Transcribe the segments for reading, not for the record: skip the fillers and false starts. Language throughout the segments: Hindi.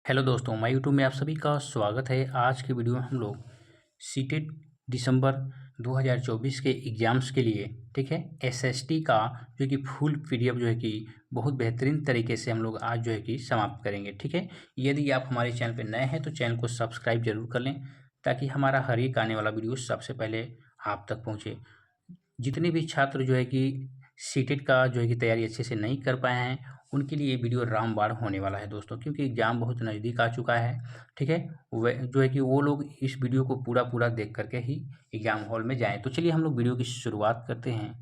हेलो दोस्तों, मैं यूट्यूब में आप सभी का स्वागत है। आज की वीडियो में हम लोग सीटेट दिसंबर 2024 के एग्ज़ाम्स के लिए, ठीक है, एसएसटी का जो कि फुल पीडीएफ जो है कि बहुत बेहतरीन तरीके से हम लोग आज जो है कि समाप्त करेंगे, ठीक है। यदि आप हमारे चैनल पर नए हैं तो चैनल को सब्सक्राइब जरूर कर लें ताकि हमारा हर एक आने वाला वीडियो सबसे पहले आप तक पहुँचे। जितने भी छात्र जो है कि सीटेट का जो है कि तैयारी अच्छे से नहीं कर पाए हैं उनके लिए ये वीडियो रामबाण होने वाला है दोस्तों, क्योंकि एग्ज़ाम बहुत नज़दीक आ चुका है, ठीक है। वह जो है कि वो लोग इस वीडियो को पूरा देख करके ही एग्ज़ाम हॉल में जाएँ। तो चलिए हम लोग वीडियो की शुरुआत करते हैं।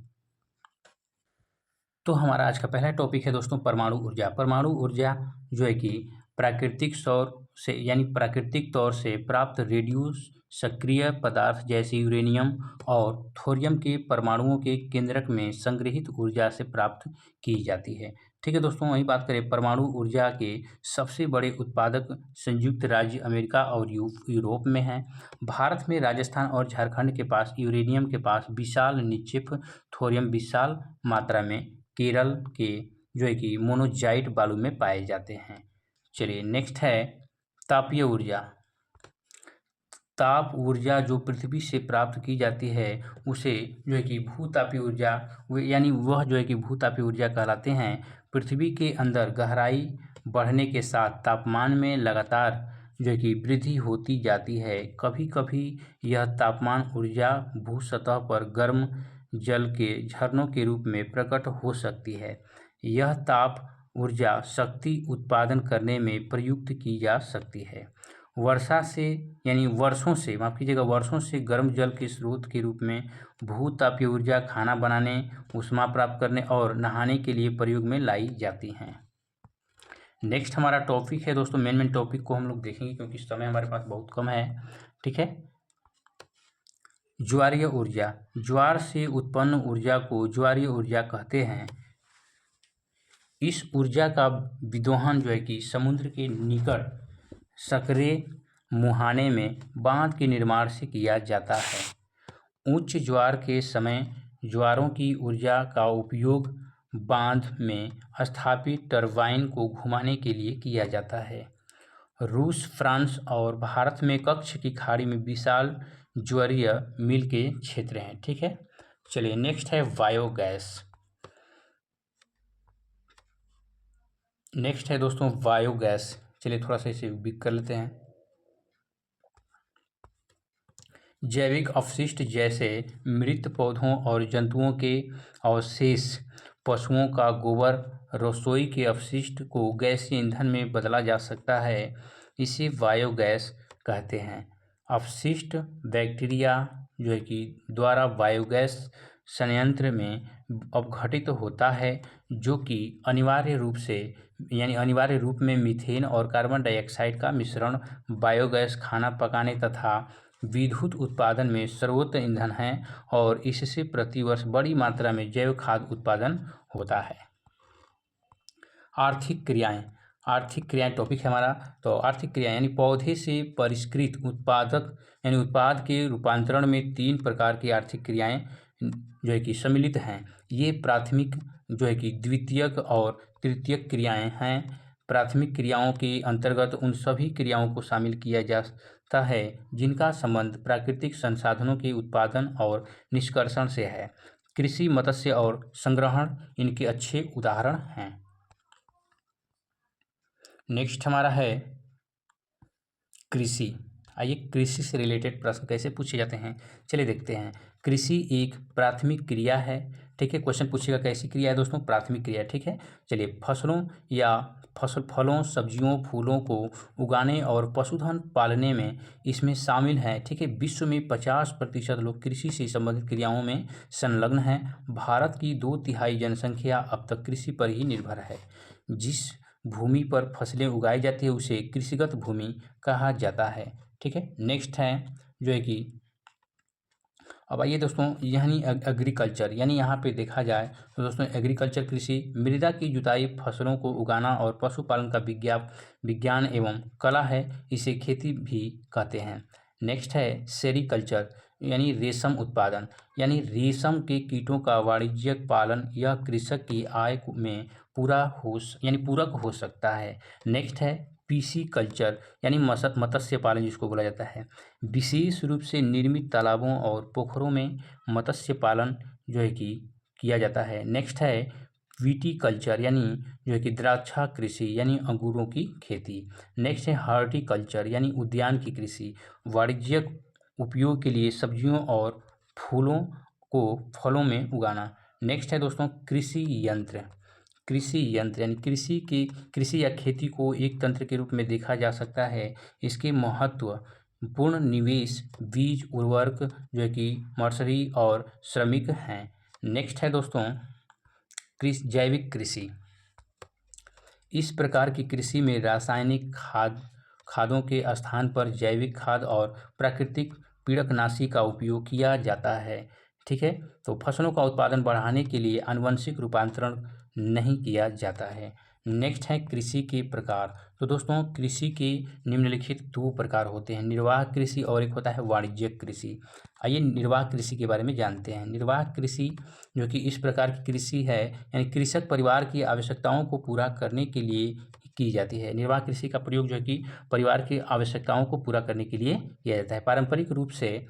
तो हमारा आज का पहला टॉपिक है दोस्तों परमाणु ऊर्जा। परमाणु ऊर्जा जो है कि प्राकृतिक सौर से यानी प्राकृतिक तौर से प्राप्त रेडियो सक्रिय पदार्थ जैसे यूरेनियम और थोरियम के परमाणुओं के केंद्रक में संग्रहित ऊर्जा से प्राप्त की जाती है, ठीक है दोस्तों। वहीं बात करें परमाणु ऊर्जा के सबसे बड़े उत्पादक संयुक्त राज्य अमेरिका और यूरोप में हैं। भारत में राजस्थान और झारखंड के पास यूरेनियम के पास विशाल निक्षेप, थोरियम विशाल मात्रा में केरल के जो है कि मोनोजाइट बालू में पाए जाते हैं। चलिए नेक्स्ट है तापीय ऊर्जा। ताप ऊर्जा जो पृथ्वी से प्राप्त की जाती है उसे जो है कि भूतापीय ऊर्जा यानी वह जो है कि भूतापीय ऊर्जा कहलाते हैं। पृथ्वी के अंदर गहराई बढ़ने के साथ तापमान में लगातार जो है कि वृद्धि होती जाती है। कभी कभी यह तापमान ऊर्जा भूसतह पर गर्म जल के झरनों के रूप में प्रकट हो सकती है। यह ताप ऊर्जा शक्ति उत्पादन करने में प्रयुक्त की जा सकती है। वर्षा से यानी वर्षों से माफ़ कीजिएगा वर्षों से गर्म जल के स्रोत के रूप में भूतापीय ऊर्जा खाना बनाने, ऊष्मा प्राप्त करने और नहाने के लिए प्रयोग में लाई जाती हैं। नेक्स्ट हमारा टॉपिक है दोस्तों, मेन टॉपिक को हम लोग देखेंगे क्योंकि समय हमारे पास बहुत कम है, ठीक है। ज्वारीय ऊर्जा। ज्वार से उत्पन्न ऊर्जा को ज्वारीय ऊर्जा कहते हैं। इस ऊर्जा का विदोहन जो है कि समुद्र के निकट सकरे मुहाने में बांध के निर्माण से किया जाता है। उच्च ज्वार के समय ज्वारों की ऊर्जा का उपयोग बांध में स्थापित टरबाइन को घुमाने के लिए किया जाता है। रूस, फ्रांस और भारत में कच्छ की खाड़ी में विशाल ज्वारीय मिल के क्षेत्र हैं, ठीक है। चलिए नेक्स्ट है बायोगैस। नेक्स्ट है दोस्तों बायोगैस। चलिए थोड़ा सा इसे बिग कर लेते हैं। जैविक अपशिष्ट जैसे मृत पौधों और जंतुओं के अवशेष, पशुओं का गोबर, रसोई के अपशिष्ट को गैसीय ईंधन में बदला जा सकता है। इसे बायोगैस कहते हैं। अपशिष्ट बैक्टीरिया जो है कि द्वारा बायोगैस संयंत्र में अपघटित होता है, जो कि अनिवार्य रूप में मीथेन और कार्बन डाइऑक्साइड का मिश्रण बायोगैस खाना पकाने तथा विद्युत उत्पादन में सर्वोत्तम ईंधन है और इससे प्रतिवर्ष बड़ी मात्रा में जैव खाद्य उत्पादन होता है। आर्थिक क्रियाएं टॉपिक है हमारा। तो आर्थिक क्रिया यानी पौधे से परिष्कृत उत्पाद के रूपांतरण में 3 प्रकार की आर्थिक क्रियाएं जो है कि सम्मिलित हैं। ये प्राथमिक जो है कि द्वितीयक और तृतीयक क्रियाएं हैं। प्राथमिक क्रियाओं के अंतर्गत उन सभी क्रियाओं को शामिल किया जाता है जिनका संबंध प्राकृतिक संसाधनों के उत्पादन और निष्कर्षण से है। कृषि, मत्स्य और संग्रहण इनके अच्छे उदाहरण हैं। नेक्स्ट हमारा है कृषि। आइए कृषि से रिलेटेड प्रश्न कैसे पूछे जाते हैं चलिए देखते हैं। कृषि एक प्राथमिक क्रिया है, ठीक है। क्वेश्चन पूछेगा कैसी क्रिया है दोस्तों, प्राथमिक क्रिया, ठीक है। चलिए फलों, सब्जियों, फूलों को उगाने और पशुधन पालने में इसमें शामिल है, ठीक है। विश्व में 50% लोग कृषि से संबंधित क्रियाओं में संलग्न हैं। भारत की 2/3 जनसंख्या अब तक कृषि पर ही निर्भर है। जिस भूमि पर फसलें उगाई जाती है उसे कृषिगत भूमि कहा जाता है, ठीक है। नेक्स्ट है जो है कि अब आइए दोस्तों यानी एग्रीकल्चर, यानी यहाँ पे देखा जाए तो दोस्तों एग्रीकल्चर कृषि मृदा की जुताई, फसलों को उगाना और पशुपालन का विज्ञान एवं कला है। इसे खेती भी कहते हैं। नेक्स्ट है सेरीकल्चर यानी रेशम उत्पादन, यानी रेशम के कीटों का वाणिज्यिक पालन यह कृषक की आय में पूरक हो सकता है। नेक्स्ट है पीसी कल्चर, यानी मत्स्य पालन जिसको बोला जाता है। विशेष रूप से निर्मित तालाबों और पोखरों में मत्स्य पालन जो है कि किया जाता है। नेक्स्ट है विटीकल्चर, यानी जो है कि द्राक्षा कृषि, यानी अंगूरों की खेती। नेक्स्ट है हॉर्टिकल्चर, यानी उद्यान की कृषि, वाणिज्यिक उपयोग के लिए सब्जियों और फूलों को फलों में उगाना। नेक्स्ट है दोस्तों कृषि यंत्र, यानी कृषि या खेती को एक तंत्र के रूप में देखा जा सकता है। इसके महत्वपूर्ण निवेश बीज, उर्वरक जो है कि नर्सरी और श्रमिक हैं। नेक्स्ट है दोस्तों जैविक कृषि। इस प्रकार की कृषि में रासायनिक खादों के स्थान पर जैविक खाद और प्राकृतिक पीड़कनाशी का उपयोग किया जाता है। ठीक है, तो फसलों का उत्पादन बढ़ाने के लिए आनुवंशिक रूपांतरण नहीं किया जाता है। नेक्स्ट है कृषि के प्रकार। तो दोस्तों कृषि के निम्नलिखित दो प्रकार होते हैं, निर्वाह कृषि और एक होता है वाणिज्यिक कृषि। आइए निर्वाह कृषि के बारे में जानते हैं। निर्वाह कृषि जो कि इस प्रकार की कृषि है, यानी कृषक परिवार की आवश्यकताओं को पूरा करने के लिए की जाती है। निर्वाह कृषि का प्रयोग जो है कि परिवार की आवश्यकताओं को पूरा करने के लिए किया जाता है। पारंपरिक रूप से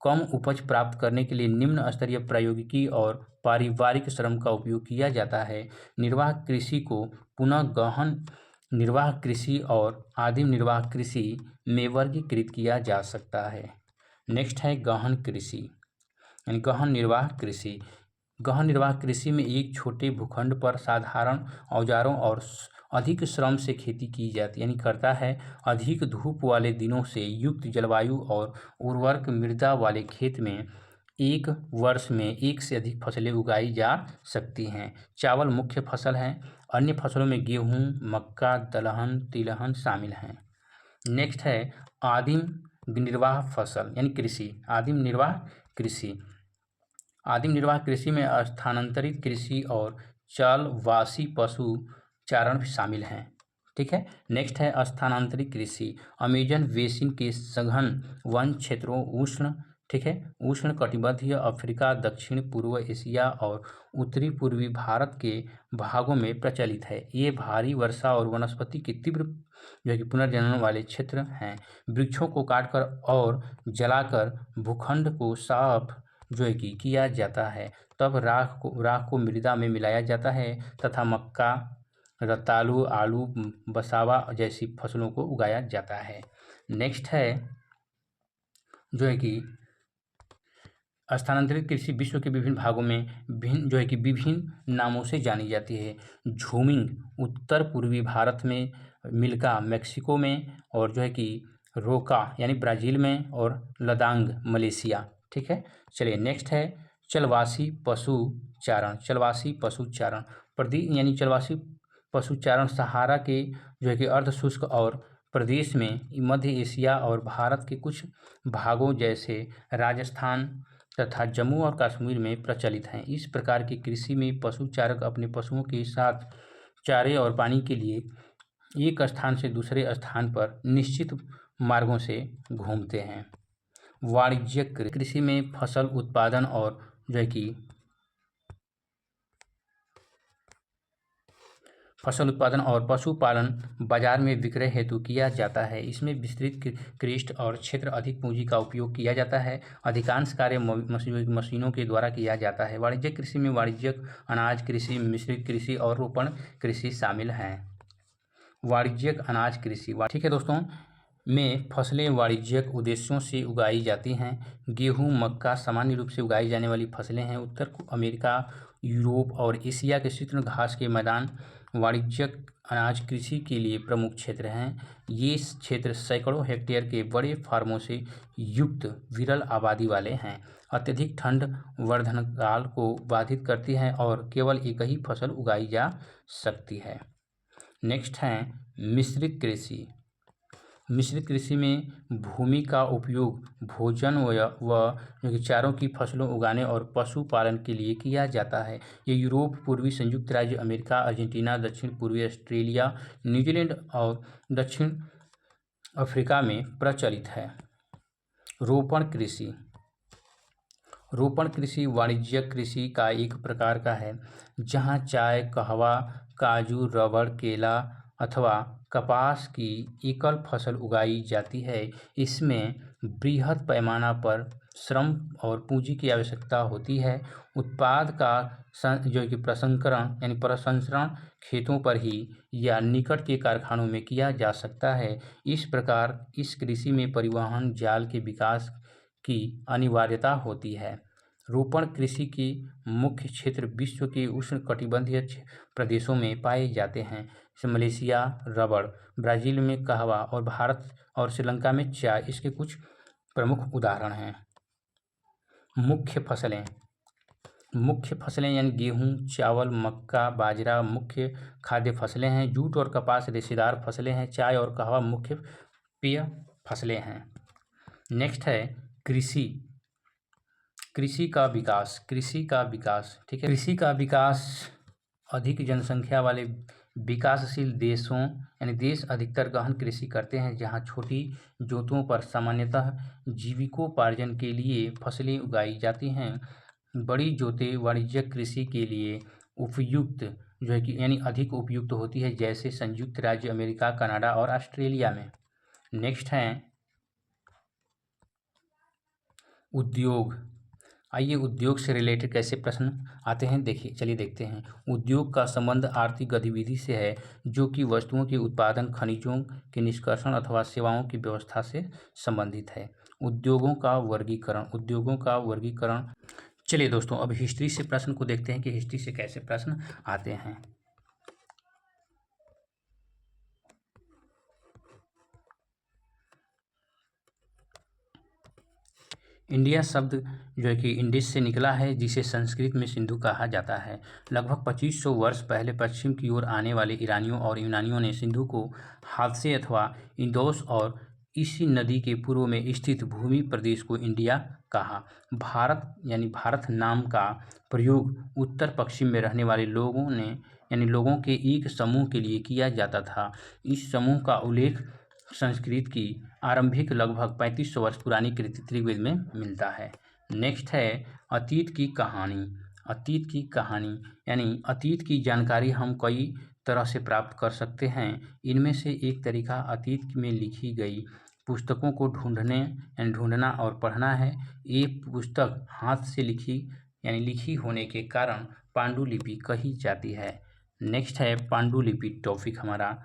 कम उपज प्राप्त करने के लिए निम्न स्तरीय प्रौद्योगिकी और पारिवारिक श्रम का उपयोग किया जाता है। निर्वाह कृषि को पुनः गहन निर्वाह कृषि और आदिम निर्वाह कृषि में वर्गीकृत किया जा सकता है। नेक्स्ट है गहन कृषि, यानी गहन निर्वाह कृषि। गहन निर्वाह कृषि में एक छोटे भूखंड पर साधारण औजारों और अधिक श्रम से खेती की जाती, यानी करता है। अधिक धूप वाले दिनों से युक्त जलवायु और उर्वरक मृदा वाले खेत में एक वर्ष में एक से अधिक फसलें उगाई जा सकती हैं। चावल मुख्य फसल है, अन्य फसलों में गेहूँ, मक्का, दलहन, तिलहन शामिल हैं। नेक्स्ट है आदिम निर्वाह फसल, यानी कृषि। आदिम निर्वाह कृषि। आदिम निर्वाह कृषि में स्थानांतरित कृषि और चलवासी पशु चारण भी शामिल हैं। ठीक है, नेक्स्ट है स्थानांतरित कृषि। अमेजन बेसिन के सघन वन क्षेत्रों उष्ण कटिबंधीय अफ्रीका, दक्षिण पूर्व एशिया और उत्तरी पूर्वी भारत के भागों में प्रचलित है। ये भारी वर्षा और वनस्पति के तीव्र जो है कि पुनर्जनन वाले क्षेत्र हैं। वृक्षों को काटकर और जलाकर भूखंड को साफ जो है कि किया जाता है। तब राख को मृदा में मिलाया जाता है तथा मक्का, रतालू, आलू, बसावा जैसी फसलों को उगाया जाता है। नेक्स्ट है जो है कि स्थानांतरित कृषि विश्व के विभिन्न भागों में विभिन्न नामों से जानी जाती है। झूमिंग उत्तर पूर्वी भारत में, मिल्का मैक्सिको में, और जो है कि रोका यानी ब्राज़ील में, और लदांग मलेशिया। ठीक है, चलिए नेक्स्ट है चलवासी पशुचारण। यानी चलवासी पशुचारण सहारा के जो है कि अर्ध शुष्क और प्रदेश में मध्य एशिया और भारत के कुछ भागों जैसे राजस्थान तथा जम्मू और कश्मीर में प्रचलित हैं। इस प्रकार की कृषि में पशुचारक अपने पशुओं के साथ चारे और पानी के लिए एक स्थान से दूसरे स्थान पर निश्चित मार्गों से घूमते हैं। वाणिज्यिक कृषि में फसल उत्पादन और जो है कि पशुपालन बाजार में विक्रय हेतु किया जाता है। इसमें विस्तृत कृषि और क्षेत्र अधिक पूंजी का उपयोग किया जाता है। अधिकांश कार्य मशीनों के द्वारा किया जाता है। वाणिज्यिक कृषि में वाणिज्यिक अनाज कृषि, मिश्रित कृषि और रोपण कृषि शामिल हैं। वाणिज्यिक अनाज कृषि, ठीक है दोस्तों, में फसलें वाणिज्यिक उद्देश्यों से उगाई जाती हैं। गेहूँ, मक्का सामान्य रूप से उगाई जाने वाली फसलें हैं। उत्तर अमेरिका, यूरोप और एशिया के शीतल घास के मैदान वाणिज्यिक अनाज कृषि के लिए प्रमुख क्षेत्र हैं। ये क्षेत्र सैकड़ों हेक्टेयर के बड़े फार्मों से युक्त विरल आबादी वाले हैं। अत्यधिक ठंड वर्षाकाल को बाधित करती है और केवल एक ही फसल उगाई जा सकती है। नेक्स्ट है मिश्रित कृषि। मिश्रित कृषि में भूमि का उपयोग भोजन व चारों की फसलों उगाने और पशुपालन के लिए किया जाता है। ये यूरोप, पूर्वी संयुक्त राज्य अमेरिका, अर्जेंटीना, दक्षिण पूर्वी ऑस्ट्रेलिया, न्यूजीलैंड और दक्षिण अफ्रीका में प्रचलित है। रोपण कृषि। रोपण कृषि वाणिज्यिक कृषि का एक प्रकार का है जहाँ चाय, कहवा, काजू, रबड़, केला अथवा कपास की एकल फसल उगाई जाती है। इसमें बृहद पैमाना पर श्रम और पूंजी की आवश्यकता होती है। उत्पाद का जो है कि प्रसंस्करण यानी प्रसंस्करण खेतों पर ही या निकट के कारखानों में किया जा सकता है। इस प्रकार इस कृषि में परिवहन जाल के विकास की अनिवार्यता होती है। रोपण कृषि के मुख्य क्षेत्र विश्व के उष्णकटिबंधीय प्रदेशों में पाए जाते हैं, जैसे मलेशिया रबड़, ब्राज़ील में कहवा और भारत और श्रीलंका में चाय इसके कुछ प्रमुख उदाहरण हैं। मुख्य फसलें यानी गेहूँ, चावल, मक्का, बाजरा मुख्य खाद्य फसलें हैं। जूट और कपास रेशेदार फसलें हैं। चाय और कहवा मुख्य पेय फसलें हैं। नेक्स्ट है कृषि का विकास। ठीक है, कृषि का विकास अधिक जनसंख्या वाले विकासशील देशों यानी देश अधिकतर गहन कृषि करते हैं, जहां छोटी जोतों पर सामान्यतः जीविकोपार्जन के लिए फसलें उगाई जाती हैं। बड़ी जोतें वाणिज्यिक कृषि के लिए उपयुक्त जो है कि यानी अधिक उपयुक्त होती है, जैसे संयुक्त राज्य अमेरिका, कनाडा और ऑस्ट्रेलिया में। नेक्स्ट है उद्योग। आइए उद्योग से रिलेटेड कैसे प्रश्न आते हैं चलिए देखते हैं। उद्योग का संबंध आर्थिक गतिविधि से है जो कि वस्तुओं के उत्पादन, खनिजों के निष्कर्षण अथवा सेवाओं की व्यवस्था से संबंधित है। उद्योगों का वर्गीकरण। चलिए दोस्तों, अब हिस्ट्री से प्रश्न को देखते हैं कि हिस्ट्री से कैसे प्रश्न आते हैं। इंडिया शब्द जो है कि इंडिस से निकला है, जिसे संस्कृत में सिंधु कहा जाता है। लगभग 2500 वर्ष पहले पश्चिम की ओर आने वाले ईरानियों और यूनानियों ने सिंधु को हादसे अथवा इंदौस और इसी नदी के पूर्व में स्थित भूमि प्रदेश को इंडिया कहा। भारत नाम का प्रयोग उत्तर पश्चिम में रहने वाले लोगों के एक समूह के लिए किया जाता था। इस समूह का उल्लेख संस्कृत की आरंभिक लगभग 3500 वर्ष पुरानी कृति ऋग्वेद में मिलता है। नेक्स्ट है अतीत की कहानी यानी अतीत की जानकारी हम कई तरह से प्राप्त कर सकते हैं। इनमें से एक तरीका अतीत में लिखी गई पुस्तकों को ढूंढना और पढ़ना है। ये पुस्तक हाथ से लिखी होने के कारण पांडुलिपि कही जाती है। नेक्स्ट है पांडुलिपि टॉपिक हमारा।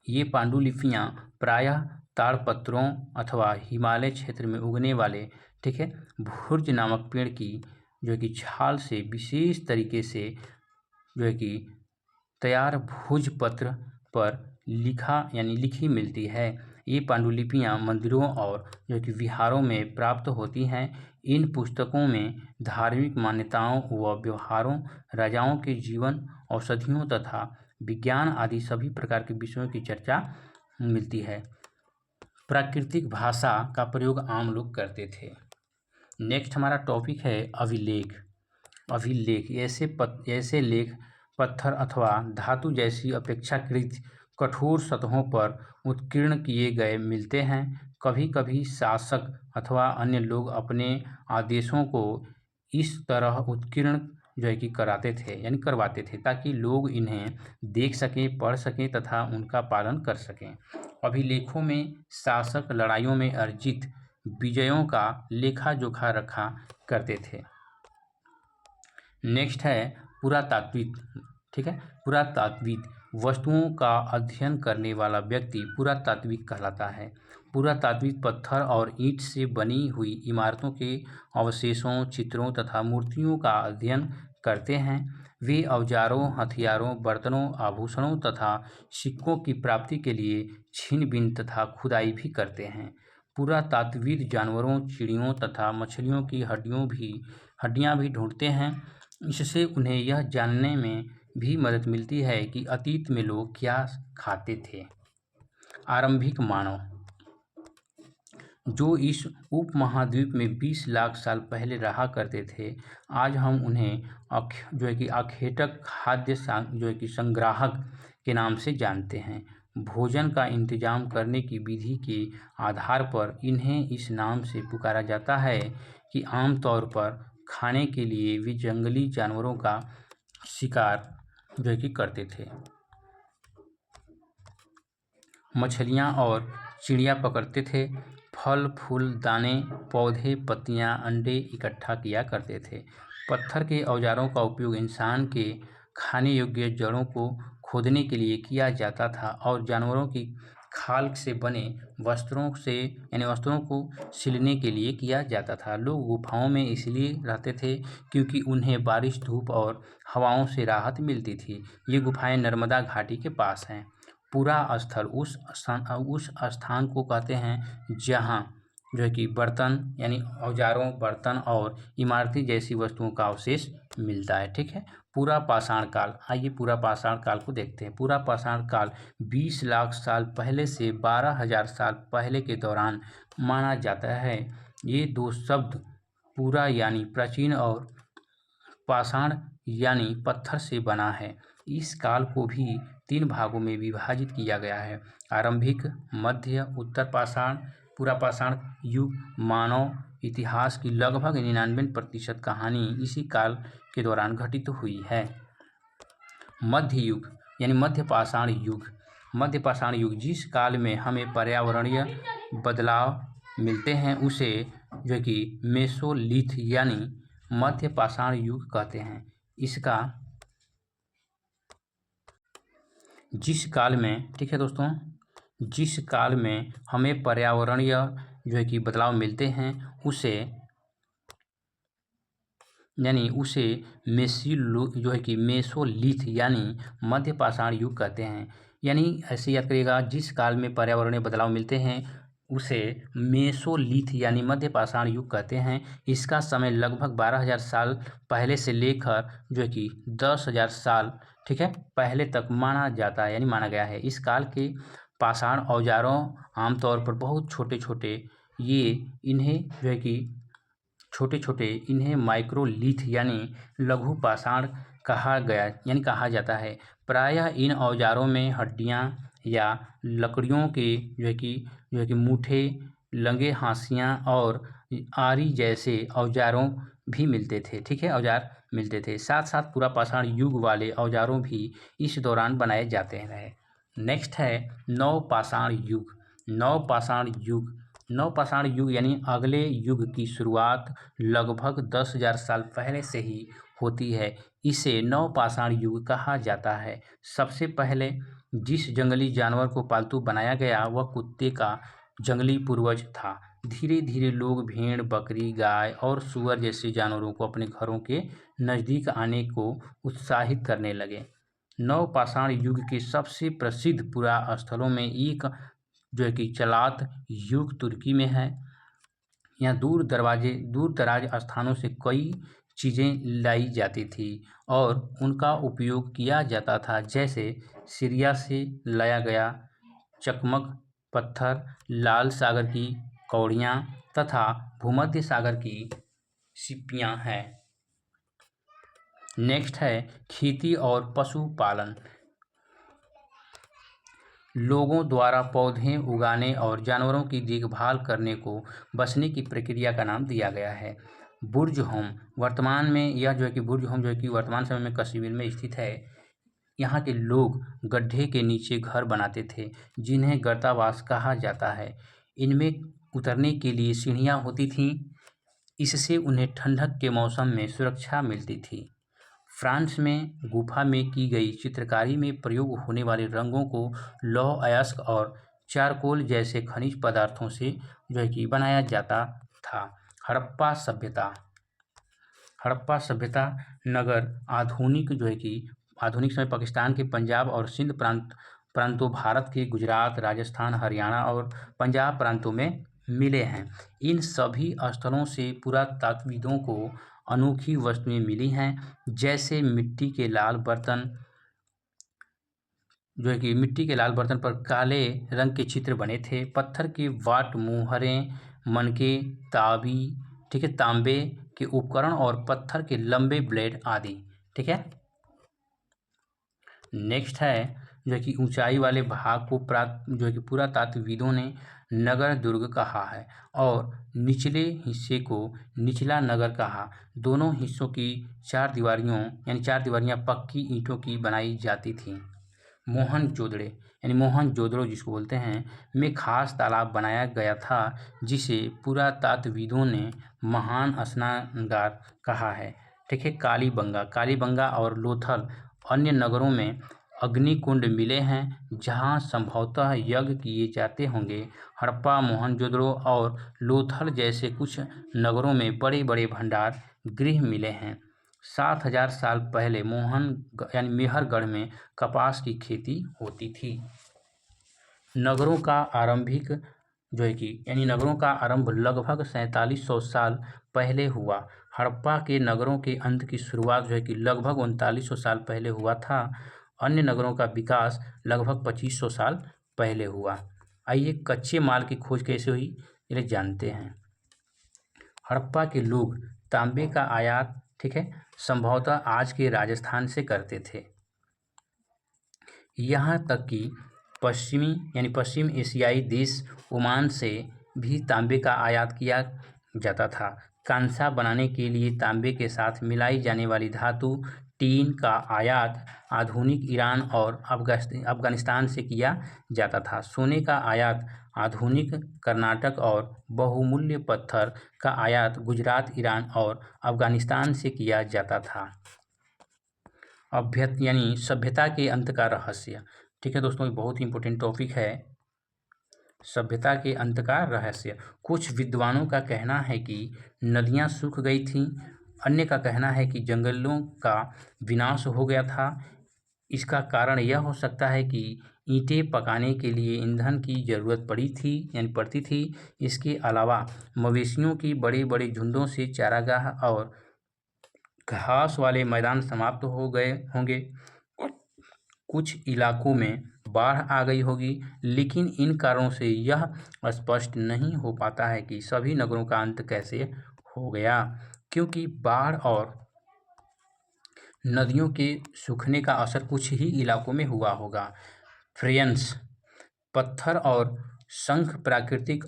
ये पांडुलिपियाँ प्रायः ताड़पत्रों अथवा हिमालय क्षेत्र में उगने वाले भुर्ज नामक पेड़ की जो कि छाल से विशेष तरीके से जो है कि तैयार भोजपत्र पर लिखी मिलती है। ये पांडुलिपियाँ मंदिरों और जो कि विहारों में प्राप्त होती हैं। इन पुस्तकों में धार्मिक मान्यताओं व व्यवहारों, राजाओं के जीवन, औषधियों तथा विज्ञान आदि सभी प्रकार के विषयों की चर्चा मिलती है। प्राकृतिक भाषा का प्रयोग आम लोग करते थे। नेक्स्ट हमारा टॉपिक है अभिलेख। ऐसे लेख पत्थर अथवा धातु जैसी अपेक्षाकृत कठोर सतहों पर उत्कीर्ण किए गए मिलते हैं। कभी कभी शासक अथवा अन्य लोग अपने आदेशों को इस तरह उत्कीर्ण जो है कि करवाते थे ताकि लोग इन्हें देख सकें, पढ़ सकें तथा उनका पालन कर सकें। अभिलेखों में शासक लड़ाइयों में अर्जित विजयों का लेखा जोखा रखा करते थे। नेक्स्ट है पुरातात्विक। पुरातात्विक वस्तुओं का अध्ययन करने वाला व्यक्ति पुरातात्विक कहलाता है। पुरातात्विक पत्थर और ईंट से बनी हुई इमारतों के अवशेषों, चित्रों तथा मूर्तियों का अध्ययन करते हैं। वे औजारों, हथियारों, बर्तनों, आभूषणों तथा सिक्कों की प्राप्ति के लिए छीन-बीन तथा खुदाई भी करते हैं। पुरातात्विक जानवरों, चिड़ियों तथा मछलियों की हड्डियां भी ढूंढते हैं। इससे उन्हें यह जानने में भी मदद मिलती है कि अतीत में लोग क्या खाते थे। आरंभिक मानव जो इस उपमहाद्वीप में 20 लाख साल पहले रहा करते थे, आज हम उन्हें अखेटक खाद्य संग्राहक के नाम से जानते हैं। भोजन का इंतजाम करने की विधि के आधार पर इन्हें इस नाम से पुकारा जाता है। कि आमतौर पर खाने के लिए वे जंगली जानवरों का शिकार जो है कि करते थे। मछलियाँ और चिड़िया पकड़ते थे। फल फूल दाने पौधे पत्तियाँ अंडे इकट्ठा किया करते थे। पत्थर के औजारों का उपयोग इंसान के खाने योग्य जड़ों को खोदने के लिए किया जाता था और जानवरों की खाल से बने वस्त्रों को सिलने के लिए किया जाता था। लोग गुफाओं में इसलिए रहते थे क्योंकि उन्हें बारिश धूप और हवाओं से राहत मिलती थी। ये गुफाएं नर्मदा घाटी के पास हैं। पूरा स्थल उस स्थान को कहते हैं जहाँ जो है कि बर्तन यानी औजारों बर्तन और इमारती जैसी वस्तुओं का अवशेष मिलता है। ठीक है। पूरा पाषाण काल, आइए पूरा पाषाण काल को देखते हैं। पूरा पाषाण काल 20 लाख साल पहले से 12,000 साल पहले के दौरान माना जाता है। ये दो शब्द पूरा यानी प्राचीन और पाषाण यानी पत्थर से बना है। इस काल को भी 3 भागों में विभाजित किया गया है: आरंभिक, मध्य, उत्तर पाषाण। पूरा पाषाण युग मानव इतिहास की लगभग 99% कहानी इसी काल के दौरान घटित हुई है। मध्य युग यानी मध्य पाषाण युग। मध्य पाषाण युग जिस काल में हमें पर्यावरणीय बदलाव मिलते हैं उसे जो कि मेसोलिथ यानी मध्य पाषाण युग कहते हैं। इसका जिस काल में, ठीक है दोस्तों, जिस काल में हमें पर्यावरणीय जो है कि बदलाव मिलते हैं उसे जो है कि मेसोलिथ यानी मध्य पाषाण युग कहते हैं। यानी ऐसे याद करिएगा, जिस काल में पर्यावरणीय बदलाव मिलते हैं उसे मेसोलिथ यानी मध्य पाषाण युग कहते हैं। इसका समय लगभग 12,000 साल पहले से लेकर जो है कि 10,000 साल, ठीक है, पहले तक माना जाता है यानी माना गया है। इस काल के पाषाण औजारों आमतौर पर बहुत छोटे छोटे इन्हें माइक्रोलिथ यानी लघु पाषाण कहा जाता है। प्रायः इन औजारों में हड्डियां या लकड़ियों के जो है कि मूठे, लंगे हाशियां और आरी जैसे औजारों भी मिलते थे। ठीक है, औजार मिलते थे। साथ साथ पूरा पाषाण युग वाले औजारों भी इस दौरान बनाए जाते रहे। नेक्स्ट है नवपाषाण युग। नवपाषाण युग यानी अगले युग की शुरुआत लगभग 10,000 साल पहले से ही होती है। इसे नवपाषाण युग कहा जाता है। सबसे पहले जिस जंगली जानवर को पालतू बनाया गया वह कुत्ते का जंगली पूर्वज था। धीरे धीरे लोग भेड़, बकरी, गाय और सूअर जैसे जानवरों को अपने घरों के नज़दीक आने को उत्साहित करने लगे। नवपाषाण युग के सबसे प्रसिद्ध पुरास्थलों में एक जो है कि चलात युग तुर्की में है। यहाँ दूर दराज स्थानों से कई चीज़ें लाई जाती थी और उनका उपयोग किया जाता था, जैसे सीरिया से लाया गया चकमक पत्थर, लाल सागर की कौड़ियाँ तथा भूमध्य सागर की सिप्पियाँ हैं। नेक्स्ट है खेती और पशुपालन। लोगों द्वारा पौधे उगाने और जानवरों की देखभाल करने को बसने की प्रक्रिया का नाम दिया गया है। बुर्ज होम वर्तमान समय में कश्मीर में स्थित है। यहाँ के लोग गड्ढे के नीचे घर बनाते थे जिन्हें गर्तावास कहा जाता है। इनमें उतरने के लिए सीढ़ियाँ होती थीं, इससे उन्हें ठंडक के मौसम में सुरक्षा मिलती थी। फ्रांस में गुफा में की गई चित्रकारी में प्रयोग होने वाले रंगों को लौह अयस्क और चारकोल जैसे खनिज पदार्थों से जो है कि बनाया जाता था। हड़प्पा सभ्यता नगर आधुनिक समय पाकिस्तान के पंजाब और सिंध प्रांतों, भारत के गुजरात, राजस्थान, हरियाणा और पंजाब प्रांतों में मिले हैं। इन सभी स्थलों से पुरातत्वविदों को अनोखी वस्तुएं मिली हैं, जैसे मिट्टी के लाल बर्तन पर काले रंग के चित्र बने थे, पत्थर के वाट, मुहरें, मनके, तांबे के उपकरण और पत्थर के लंबे ब्लेड आदि। ठीक है। नेक्स्ट है जो है कि ऊंचाई वाले भाग को जो है कि पुरातात्वविदों ने नगर दुर्ग कहा है और निचले हिस्से को निचला नगर कहा। दोनों हिस्सों की चार दीवारियां पक्की ईंटों की बनाई जाती थीं। मोहनजोदड़ो यानी मोहनजोदड़ो जिसको बोलते हैं में खास तालाब बनाया गया था जिसे पुरातात्वविदों ने महान स्नानागार कहा है। ठीक है। कालीबंगा और लोथल अन्य नगरों में अग्निकुंड मिले हैं जहां संभवतः यज्ञ किए जाते होंगे। हड़प्पा, मोहनजोदड़ो और लोथल जैसे कुछ नगरों में बड़े बड़े भंडार गृह मिले हैं। 7,000 साल पहले मेहरगढ़ में कपास की खेती होती थी। नगरों का आरंभ लगभग 4700 साल पहले हुआ। हड़प्पा के नगरों के अंत की शुरुआत लगभग 3900 साल पहले हुआ था। अन्य नगरों का विकास लगभग 2500 साल पहले हुआ। आइए कच्चे माल की खोज कैसे हुई ये जानते हैं। हड़प्पा के लोग तांबे का आयात संभवतः आज के राजस्थान से करते थे। यहाँ तक कि पश्चिम एशियाई देश ओमान से भी तांबे का आयात किया जाता था। कांसा बनाने के लिए तांबे के साथ मिलाई जाने वाली धातु टीन का आयात आधुनिक ईरान और अफगानिस्तान से किया जाता था। सोने का आयात आधुनिक कर्नाटक और बहुमूल्य पत्थर का आयात गुजरात, ईरान और अफगानिस्तान से किया जाता था। सभ्यता के अंत का रहस्य। ठीक है दोस्तों, ये बहुत ही इंपॉर्टेंट टॉपिक है, सभ्यता के अंत का रहस्य। कुछ विद्वानों का कहना है कि नदियां सूख गई थीं, अन्य का कहना है कि जंगलों का विनाश हो गया था। इसका कारण यह हो सकता है कि ईंटें पकाने के लिए ईंधन की जरूरत पड़ती थी। इसके अलावा मवेशियों की बड़े बड़े झुंडों से चारागाह और घास वाले मैदान समाप्त हो गए होंगे। कुछ इलाकों में बाढ़ आ गई होगी, लेकिन इन कारणों से यह स्पष्ट नहीं हो पाता है कि सभी नगरों का अंत कैसे हो गया, क्योंकि बाढ़ और नदियों के सूखने का असर कुछ ही इलाकों में हुआ होगा। फ्रेयस पत्थर और शंख प्राकृतिक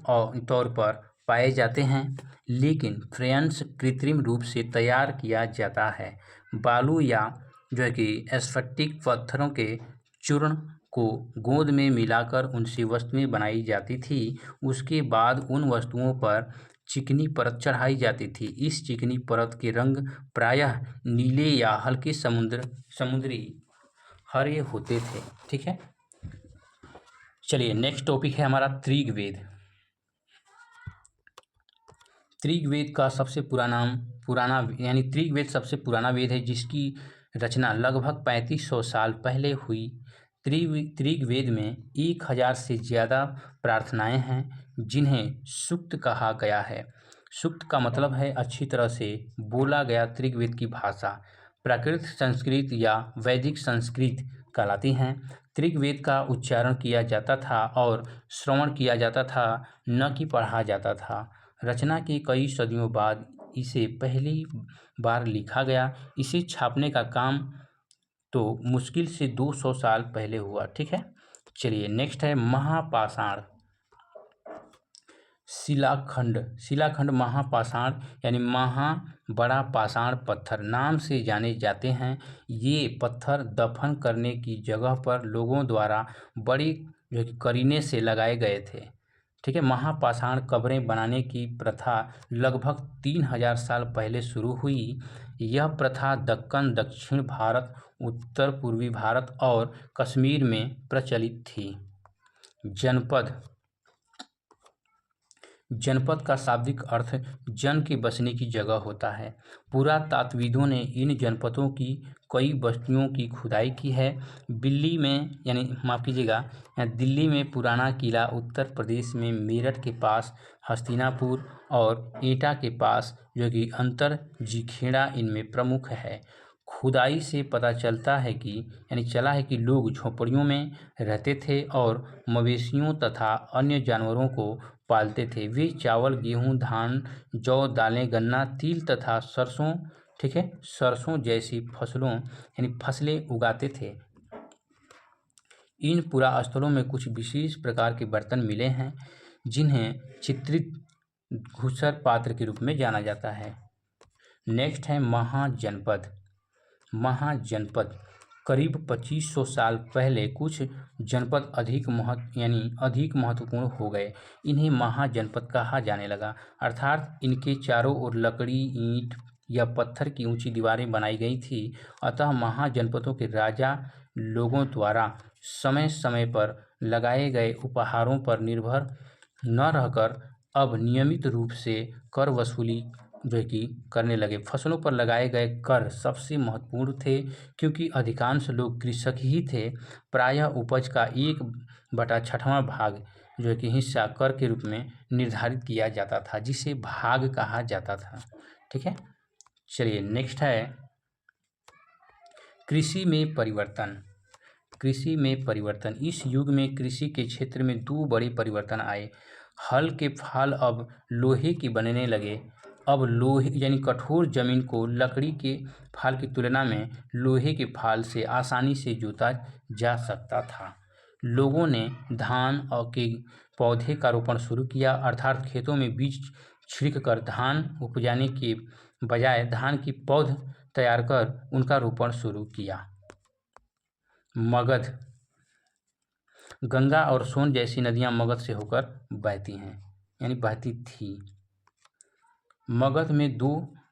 तौर पर पाए जाते हैं, लेकिन फ्रेयस कृत्रिम रूप से तैयार किया जाता है। बालू या स्फटिक पत्थरों के चूर्ण को गोंद में मिलाकर उनसे वस्तुएं बनाई जाती थी। उसके बाद उन वस्तुओं पर चिकनी परत चढ़ाई जाती थी। इस चिकनी परत के रंग प्रायः नीले या हल्के समुद्री हरे होते थे। ठीक है, चलिए नेक्स्ट टॉपिक है हमारा ऋग्वेद। ऋग्वेद सबसे पुराना वेद है, जिसकी रचना लगभग 3500 साल पहले हुई। ऋग्वेद में 1000 से ज़्यादा प्रार्थनाएं हैं, जिन्हें सूक्त कहा गया है। सूक्त का मतलब है अच्छी तरह से बोला गया। ऋग्वेद की भाषा प्राकृत संस्कृत या वैदिक संस्कृत कहलाती हैं। ऋग्वेद का उच्चारण किया जाता था और श्रवण किया जाता था, न कि पढ़ा जाता था। रचना के कई सदियों बाद इसे पहली बार लिखा गया। इसे छापने का काम तो मुश्किल से 200 साल पहले हुआ। ठीक है, चलिए नेक्स्ट है महापाषाण। शिलाखंड महापाषाण यानी बड़ा पाषाण पत्थर नाम से जाने जाते हैं। ये पत्थर दफन करने की जगह पर लोगों द्वारा बड़ी करीने से लगाए गए थे। ठीक है, महापाषाण कब्रें बनाने की प्रथा लगभग 3000 साल पहले शुरू हुई। यह प्रथा दक्कन, दक्षिण भारत, उत्तर पूर्वी भारत और कश्मीर में प्रचलित थी। जनपद का शाब्दिक अर्थ जन के बसने की जगह होता है। पुरातात्वविदों ने इन जनपदों की कई बस्तियों की खुदाई की है। दिल्ली में पुराना किला, उत्तर प्रदेश में मेरठ के पास हस्तिनापुर और एटा के पास अंतरजीखेड़ा इनमें प्रमुख है। खुदाई से पता चला है कि लोग झोपड़ियों में रहते थे और मवेशियों तथा अन्य जानवरों को पालते थे। वे चावल, गेहूं, धान, जौ, दालें, गन्ना, तिल तथा सरसों जैसी फसलें उगाते थे। इन पुरास्थलों में कुछ विशेष प्रकार के बर्तन मिले हैं जिन्हें चित्रित घुसर पात्र के रूप में जाना जाता है। नेक्स्ट है महाजनपद। महाजनपद करीब 2500 साल पहले कुछ जनपद अधिक महत्वपूर्ण हो गए। इन्हें महाजनपद कहा जाने लगा, अर्थात इनके चारों ओर लकड़ी, ईंट या पत्थर की ऊंची दीवारें बनाई गई थी। अतः महाजनपदों के राजा लोगों द्वारा समय समय पर लगाए गए उपहारों पर निर्भर न रहकर अब नियमित रूप से कर वसूली जो है कि करने लगे। फसलों पर लगाए गए कर सबसे महत्वपूर्ण थे क्योंकि अधिकांश लोग कृषक ही थे। प्रायः उपज का 1/6वां भाग जो है कि हिस्सा कर के रूप में निर्धारित किया जाता था, जिसे भाग कहा जाता था। ठीक है, चलिए नेक्स्ट है कृषि में परिवर्तन। कृषि में परिवर्तन। इस युग में कृषि के क्षेत्र में 2 बड़े परिवर्तन आए। हल के फाल अब लोहे के बनने लगे। अब लोहे यानी कठोर जमीन को लकड़ी के फाल की तुलना में लोहे के फाल से आसानी से जोता जा सकता था। लोगों ने धान और के पौधे का रोपण शुरू किया, अर्थात खेतों में बीज छिड़क कर धान उपजाने के बजाय धान की पौध तैयार कर उनका रोपण शुरू किया। मगध। गंगा और सोन जैसी नदियां मगध से होकर बहती हैं, यानी बहती थी। मगध में 2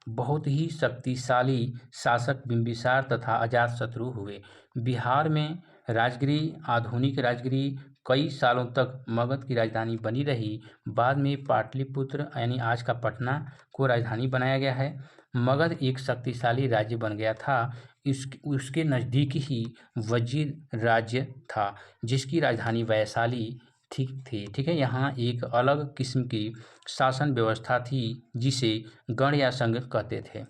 बहुत ही शक्तिशाली शासक बिंबिसार तथा अजातशत्रु हुए। बिहार में राजगिरी, आधुनिक राजगिरी कई सालों तक मगध की राजधानी बनी रही। बाद में पाटलिपुत्र यानी आज का पटना को राजधानी बनाया गया है। मगध एक शक्तिशाली राज्य बन गया था। उसके नज़दीक ही वजीर राज्य था जिसकी राजधानी वैशाली थी। ठीक है, यहाँ एक अलग किस्म की शासन व्यवस्था थी जिसे गण या संघ कहते थे।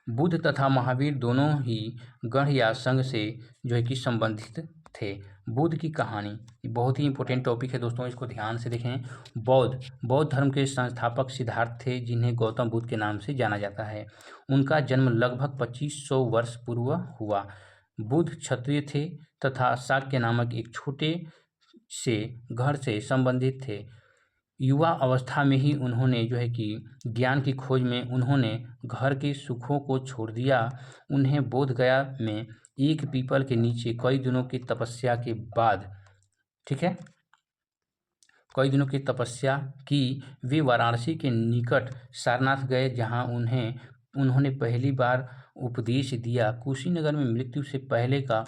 बुद्ध तथा महावीर दोनों ही गण या संघ से जो है कि संबंधित थे। बुद्ध की कहानी बहुत ही इंपॉर्टेंट टॉपिक है दोस्तों, इसको ध्यान से देखें। बौद्ध धर्म के संस्थापक सिद्धार्थ थे, जिन्हें गौतम बुद्ध के नाम से जाना जाता है। उनका जन्म लगभग 2500 वर्ष पूर्व हुआ। बुद्ध क्षत्रिय थे तथा शाक्य नामक एक छोटे से घर से संबंधित थे। युवा अवस्था में ही उन्होंने जो है कि ज्ञान की खोज में उन्होंने घर के सुखों को छोड़ दिया। उन्हें बोधगया में एक पीपल के नीचे कई दिनों की तपस्या के बाद, ठीक है, कई दिनों की तपस्या की वे वाराणसी के निकट सारनाथ गए, जहां उन्होंने पहली बार उपदेश दिया। कुशीनगर में मृत्यु से पहले का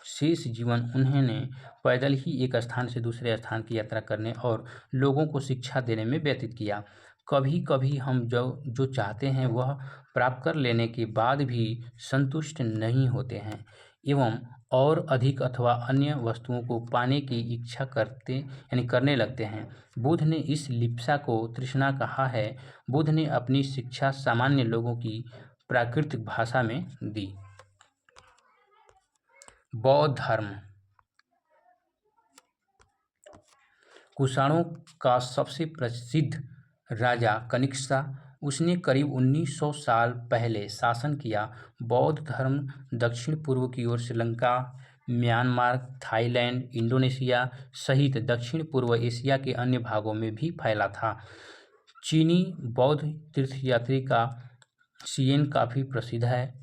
शेष जीवन उन्होंने पैदल ही एक स्थान से दूसरे स्थान की यात्रा करने और लोगों को शिक्षा देने में व्यतीत किया। कभी कभी हम जो चाहते हैं वह प्राप्त कर लेने के बाद भी संतुष्ट नहीं होते हैं एवं और अधिक अथवा अन्य वस्तुओं को पाने की इच्छा करने लगते हैं। बुद्ध ने इस लिप्सा को तृष्णा कहा है। बुद्ध ने अपनी शिक्षा सामान्य लोगों की प्राकृतिक भाषा में दी। बौद्ध धर्म। कुषाणों का सबसे प्रसिद्ध राजा कनिष्का, उसने करीब 1900 साल पहले शासन किया। बौद्ध धर्म दक्षिण पूर्व की ओर श्रीलंका, म्यांमार, थाईलैंड, इंडोनेशिया सहित दक्षिण पूर्व एशिया के अन्य भागों में भी फैला था। चीनी बौद्ध तीर्थयात्री का सियेन काफी प्रसिद्ध है।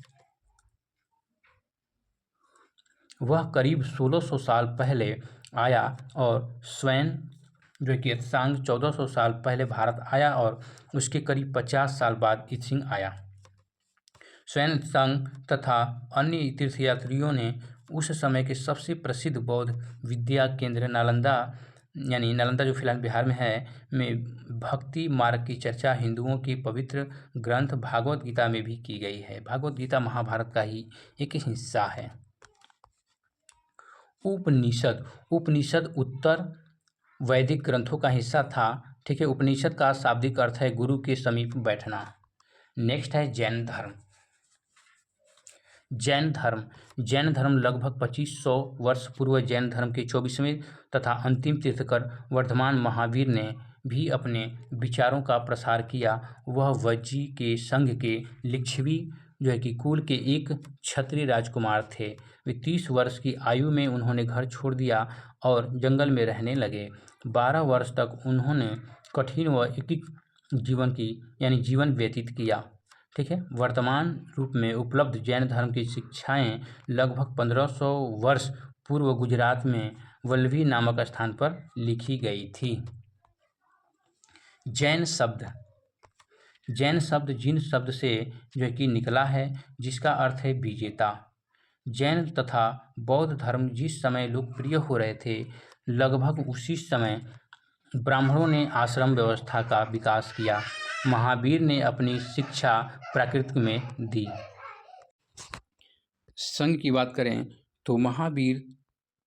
वह करीब 1600 साल पहले आया और स्वयं जो कि त्सांग 1400 साल पहले भारत आया और उसके करीब 50 साल बाद इत्सिंग आया। स्वयं त्सांग तथा अन्य तीर्थयात्रियों ने उस समय के सबसे प्रसिद्ध बौद्ध विद्या केंद्र नालंदा, यानी नालंदा जो फिलहाल बिहार में है, में भक्ति मार्ग की चर्चा हिंदुओं के पवित्र ग्रंथ भागवत गीता में भी की गई है। भागवत गीता महाभारत का ही एक हिस्सा है। उपनिषद उत्तर वैदिक ग्रंथों का हिस्सा था। ठीक है, उपनिषद का शाब्दिक अर्थ है गुरु के समीप बैठना। नेक्स्ट है जैन धर्म। जैन धर्म लगभग 2500 वर्ष पूर्व जैन धर्म के 24वें तथा अंतिम तीर्थकर वर्धमान महावीर ने भी अपने विचारों का प्रसार किया। वह वज्जी के संघ के लिच्छवी जो है कि कुल के एक क्षत्रिय राजकुमार थे। वे 30 वर्ष की आयु में उन्होंने घर छोड़ दिया और जंगल में रहने लगे। 12 वर्ष तक उन्होंने कठिन व एकाकी जीवन व्यतीत किया। ठीक है। वर्तमान रूप में उपलब्ध जैन धर्म की शिक्षाएं लगभग 1500 वर्ष पूर्व गुजरात में वल्लभी नामक स्थान पर लिखी गई थी। जैन शब्द जिन शब्द से जो है कि निकला है, जिसका अर्थ है विजेता। जैन तथा बौद्ध धर्म जिस समय लोकप्रिय हो रहे थे, लगभग उसी समय ब्राह्मणों ने आश्रम व्यवस्था का विकास किया। महावीर ने अपनी शिक्षा प्राकृत में दी। संघ की बात करें तो महावीर,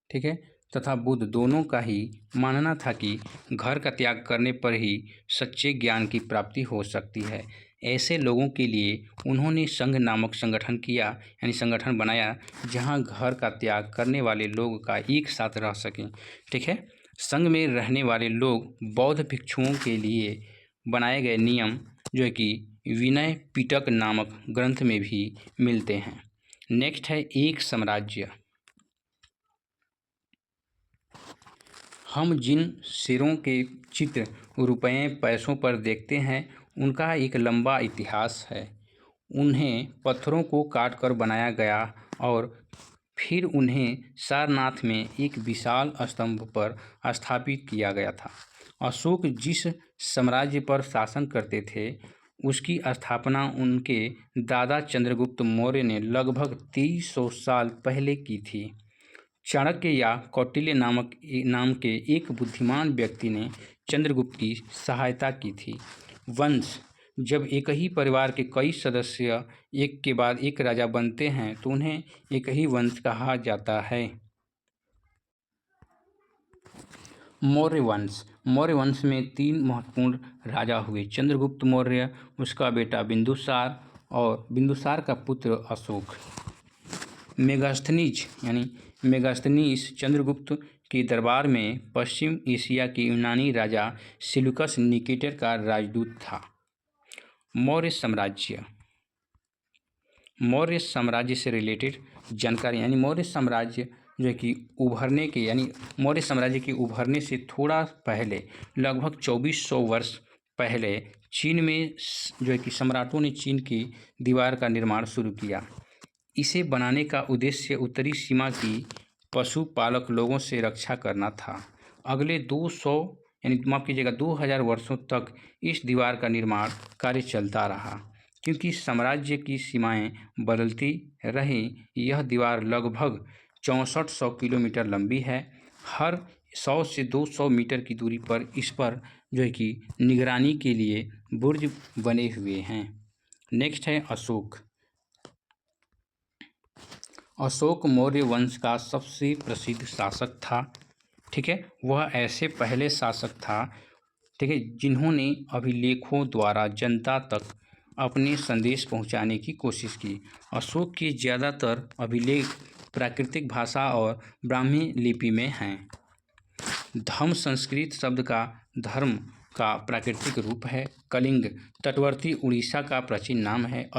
ठीक है, तथा बुद्ध दोनों का ही मानना था कि घर का त्याग करने पर ही सच्चे ज्ञान की प्राप्ति हो सकती है। ऐसे लोगों के लिए उन्होंने संघ नामक संगठन बनाया, जहां घर का त्याग करने वाले लोग का एक साथ रह सकें। ठीक है। संघ में रहने वाले लोग बौद्ध भिक्षुओं के लिए बनाए गए नियम जो है कि विनय पिटक नामक ग्रंथ में भी मिलते हैं। नेक्स्ट है एक साम्राज्य। हम जिन सिरों के चित्र रुपये पैसों पर देखते हैं, उनका एक लंबा इतिहास है। उन्हें पत्थरों को काटकर बनाया गया और फिर उन्हें सारनाथ में एक विशाल स्तंभ पर स्थापित किया गया था। अशोक जिस साम्राज्य पर शासन करते थे, उसकी स्थापना उनके दादा चंद्रगुप्त मौर्य ने लगभग 2300 साल पहले की थी। चाणक्य या कौटिल्य नाम के एक बुद्धिमान व्यक्ति ने चंद्रगुप्त की सहायता की थी। वंश जब एक ही परिवार के कई सदस्य एक के बाद एक राजा बनते हैं, तो उन्हें एक ही वंश कहा जाता है। मौर्य वंश में 3 महत्वपूर्ण राजा हुए: चंद्रगुप्त मौर्य, उसका बेटा बिंदुसार और बिंदुसार का पुत्र अशोक। मेगास्थनीज चंद्रगुप्त के दरबार में पश्चिम एशिया के यूनानी राजा सिलूकस निकेटर का राजदूत था। मौर्य साम्राज्य से रिलेटेड जानकारी, मौर्य साम्राज्य जो है कि मौर्य साम्राज्य के उभरने से थोड़ा पहले, लगभग 2400 वर्ष पहले, चीन में जो है कि सम्राटों ने चीन की दीवार का निर्माण शुरू किया। इसे बनाने का उद्देश्य उत्तरी सीमा की पशुपालक लोगों से रक्षा करना था। अगले 2000 वर्षों तक इस दीवार का निर्माण कार्य चलता रहा। क्योंकि साम्राज्य की सीमाएं बदलती रहीं, यह दीवार लगभग 6400 किलोमीटर लंबी है। हर 100 से 200 मीटर की दूरी पर इस पर जो है कि निगरानी के लिए बुर्ज बने हुए हैं। नेक्स्ट है अशोक मौर्य वंश का सबसे प्रसिद्ध शासक था। ठीक है। वह ऐसे पहले शासक था, ठीक है, जिन्होंने अभिलेखों द्वारा जनता तक अपने संदेश पहुंचाने की कोशिश की। अशोक के ज़्यादातर अभिलेख प्राकृतिक भाषा और ब्राह्मी लिपि में हैं। धम्म संस्कृत शब्द का धर्म का प्राकृतिक रूप है। कलिंग तटवर्ती उड़ीसा का प्राचीन नाम है।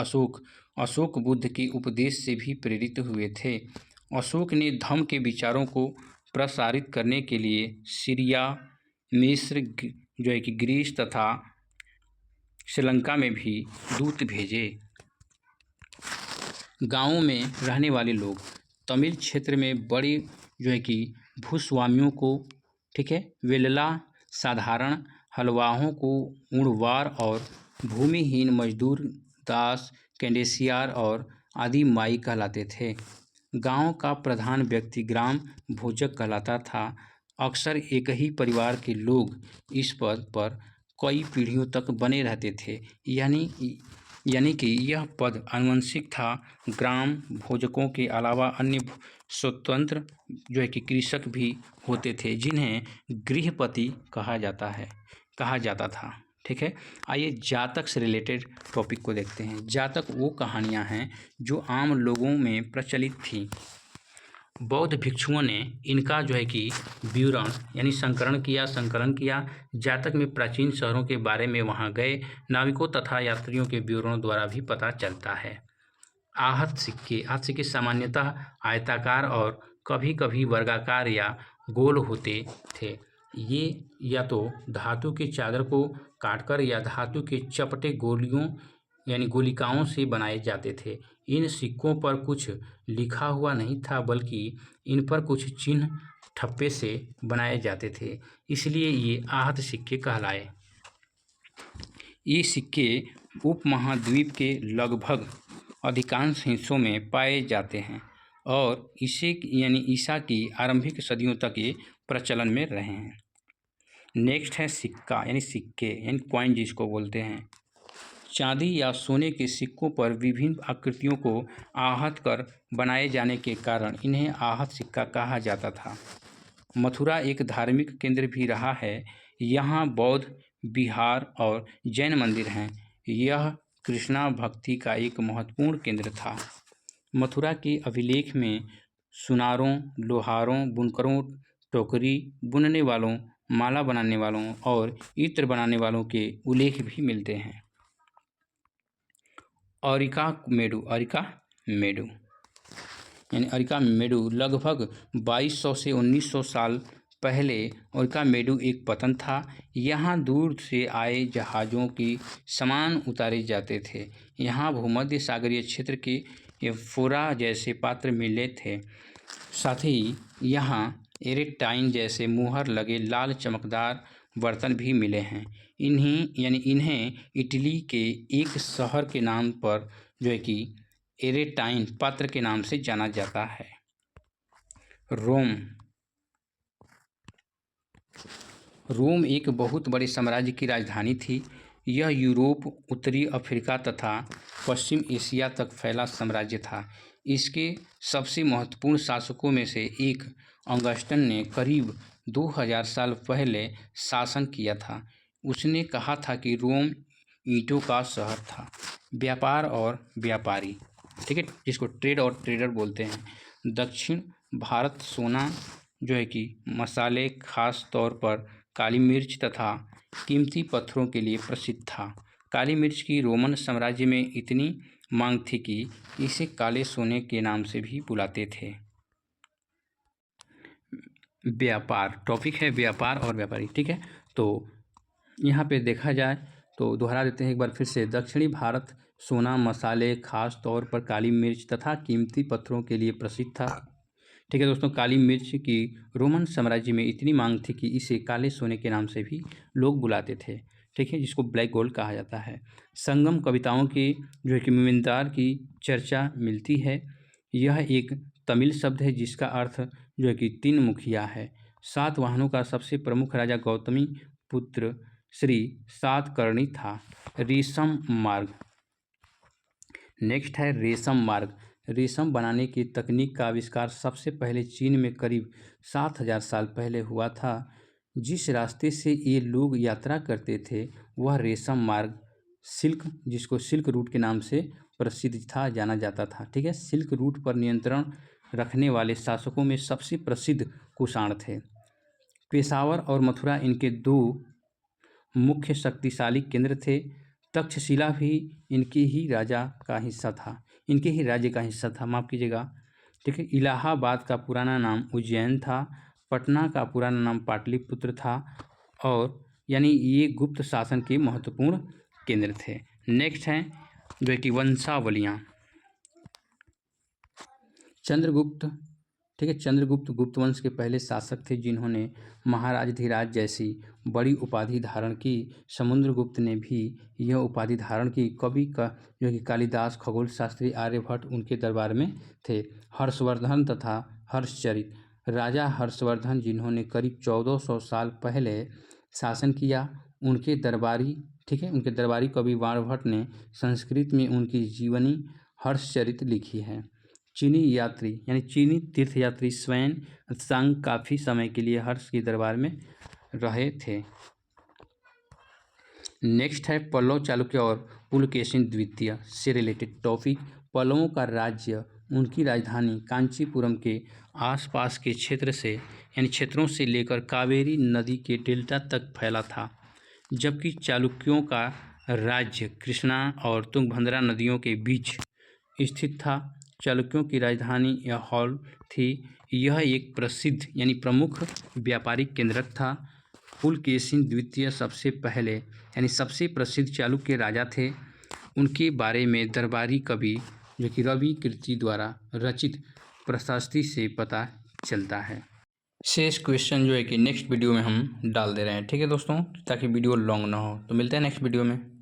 अशोक बुद्ध के उपदेश से भी प्रेरित हुए थे। अशोक ने धम्म के विचारों को प्रसारित करने के लिए सीरिया, मिस्र, जो है कि ग्रीस तथा श्रीलंका में भी दूत भेजे। गांवों में रहने वाले लोग तमिल क्षेत्र में बड़े जो है कि भूस्वामियों को, ठीक है, वेल्ला, साधारण हलवाहों को ऊंड़वार और भूमिहीन मजदूर दास, कैंडेसियार और आदि माई कहलाते थे। गांव का प्रधान व्यक्ति ग्राम भोजक कहलाता था। अक्सर एक ही परिवार के लोग इस पद पर कई पीढ़ियों तक बने रहते थे, यानी कि यह पद आनुवंशिक था। ग्राम भोजकों के अलावा अन्य स्वतंत्र जो है कि कृषक भी होते थे, जिन्हें गृहपति कहा जाता था। ठीक है। आइए जातक से रिलेटेड टॉपिक को देखते हैं। जातक वो कहानियाँ हैं जो आम लोगों में प्रचलित थी। बौद्ध भिक्षुओं ने इनका जो है कि विवरण संकलन किया। जातक में प्राचीन शहरों के बारे में वहाँ गए नाविकों तथा यात्रियों के विवरणों द्वारा भी पता चलता है। आहत सिक्के सामान्यतः आयताकार और कभी कभी वर्गाकार या गोल होते थे। ये या तो धातु के चादर को काटकर या धातु के चपटे गोलियों यानी गोलिकाओं से बनाए जाते थे। इन सिक्कों पर कुछ लिखा हुआ नहीं था, बल्कि इन पर कुछ चिन्ह ठप्पे से बनाए जाते थे, इसलिए ये आहत सिक्के कहलाए। ये सिक्के उपमहाद्वीप के लगभग अधिकांश हिस्सों में पाए जाते हैं और इसे यानी ईसा की आरंभिक सदियों तक ये प्रचलन में रहे हैं। नेक्स्ट है सिक्का यानी सिक्के यानी कॉइन जिसको बोलते हैं। चांदी या सोने के सिक्कों पर विभिन्न आकृतियों को आहत कर बनाए जाने के कारण इन्हें आहत सिक्का कहा जाता था। मथुरा एक धार्मिक केंद्र भी रहा है। यहाँ बौद्ध विहार और जैन मंदिर हैं। यह कृष्णा भक्ति का एक महत्वपूर्ण केंद्र था। मथुरा के अभिलेख में सुनारों, लोहारों, बुनकरों, टोकरी बुनने वालों, माला बनाने वालों और इत्र बनाने वालों के उल्लेख भी मिलते हैं। अरिका मेडु यानी अरिका मेडु लगभग 2200 से 1900 साल पहले अरिका मेडु एक पतन था। यहाँ दूर से आए जहाज़ों की सामान उतारे जाते थे। यहाँ भूमध्य सागरीय क्षेत्र के एम्फोरा जैसे पात्र मिले थे। साथ ही यहाँ एरेटाइन जैसे मुहर लगे लाल चमकदार बर्तन भी मिले हैं। इन्हें इटली के एक शहर के नाम पर जो है कि एरेटाइन पात्र के नाम से जाना जाता है। रोम एक बहुत बड़े साम्राज्य की राजधानी थी। यह यूरोप, उत्तरी अफ्रीका तथा पश्चिम एशिया तक फैला साम्राज्य था। इसके सबसे महत्वपूर्ण शासकों में से एक ऑगस्टस ने करीब 2000 साल पहले शासन किया था। उसने कहा था कि रोम ईंटों का शहर था। व्यापार और व्यापारी, ठीक है, जिसको ट्रेड और ट्रेडर बोलते हैं। दक्षिण भारत सोना जो है कि मसाले, खास तौर पर काली मिर्च तथा कीमती पत्थरों के लिए प्रसिद्ध था। काली मिर्च की रोमन साम्राज्य में इतनी मांग थी कि इसे काले सोने के नाम से भी बुलाते थे। व्यापार टॉपिक है, व्यापार और व्यापारी, ठीक है। तो यहाँ पे देखा जाए तो दोहरा देते हैं एक बार फिर से। दक्षिणी भारत सोना, मसाले, खास तौर पर काली मिर्च तथा कीमती पत्थरों के लिए प्रसिद्ध था, ठीक है दोस्तों। काली मिर्च की रोमन साम्राज्य में इतनी मांग थी कि इसे काले सोने के नाम से भी लोग बुलाते थे, ठीक है, जिसको ब्लैक गोल्ड कहा जाता है। संगम कविताओं की जो है कि मिमिंदार की चर्चा मिलती है। यह एक तमिल शब्द है जिसका अर्थ जो है कि 3 मुखिया है। 7 वाहनों का सबसे प्रमुख राजा गौतमी पुत्र श्री सातकर्णी था। रेशम मार्ग, नेक्स्ट है रेशम मार्ग। रेशम बनाने की तकनीक का आविष्कार सबसे पहले चीन में करीब 7000 साल पहले हुआ था। जिस रास्ते से ये लोग यात्रा करते थे वह रेशम मार्ग जिसको सिल्क रूट के नाम से प्रसिद्ध था, जाना जाता था, ठीक है। सिल्क रूट पर नियंत्रण रखने वाले शासकों में सबसे प्रसिद्ध कुषाण थे। पेशावर और मथुरा इनके 2 मुख्य शक्तिशाली केंद्र थे। तक्षशिला भी इनके ही राज्य का हिस्सा था, माफ़ कीजिएगा, ठीक है। इलाहाबाद का पुराना नाम उज्जैन था। पटना का पुराना नाम पाटलिपुत्र था और यानी ये गुप्त शासन के महत्वपूर्ण केंद्र थे। नेक्स्ट हैं जो कि वंशावलियाँ। चंद्रगुप्त, ठीक है, चंद्रगुप्त गुप्त वंश के पहले शासक थे जिन्होंने महाराजधिराज जैसी बड़ी उपाधि धारण की। समुद्रगुप्त ने भी यह उपाधि धारण की। कवि का जो कि कालिदास, खगोल शास्त्री आर्यभट्ट उनके दरबार में थे। हर्षवर्धन तथा हर्षचरित, राजा हर्षवर्धन जिन्होंने करीब 1400 साल पहले शासन किया, उनके दरबारी, ठीक है, उनके दरबारी कवि वाणभट्ट ने संस्कृत में उनकी जीवनी हर्षचरित लिखी है। चीनी यात्री यानी चीनी तीर्थयात्री स्वयं त्सांग काफ़ी समय के लिए हर्ष के दरबार में रहे थे। नेक्स्ट है पल्लव, चालुक्य और पुलकेशिन द्वितीय से रिलेटेड टॉपिक। पल्लवों का राज्य उनकी राजधानी कांचीपुरम के आसपास के क्षेत्रों से लेकर कावेरी नदी के डेल्टा तक फैला था, जबकि चालुक्यों का राज्य कृष्णा और तुंगभद्रा नदियों के बीच स्थित था। चालुक्यों की राजधानी हॉल थी। यह एक प्रसिद्ध यानी प्रमुख व्यापारिक केंद्र था। पुलकेशिन द्वितीय सबसे पहले यानी सबसे प्रसिद्ध चालुक्य राजा थे। उनके बारे में दरबारी कवि जो कि रवि कीर्ति द्वारा रचित प्रशस्ति से पता चलता है। शेष क्वेश्चन जो है कि नेक्स्ट वीडियो में हम डाल दे रहे हैं, ठीक है दोस्तों, ताकि वीडियो लॉन्ग ना हो। तो मिलते हैं नेक्स्ट वीडियो में।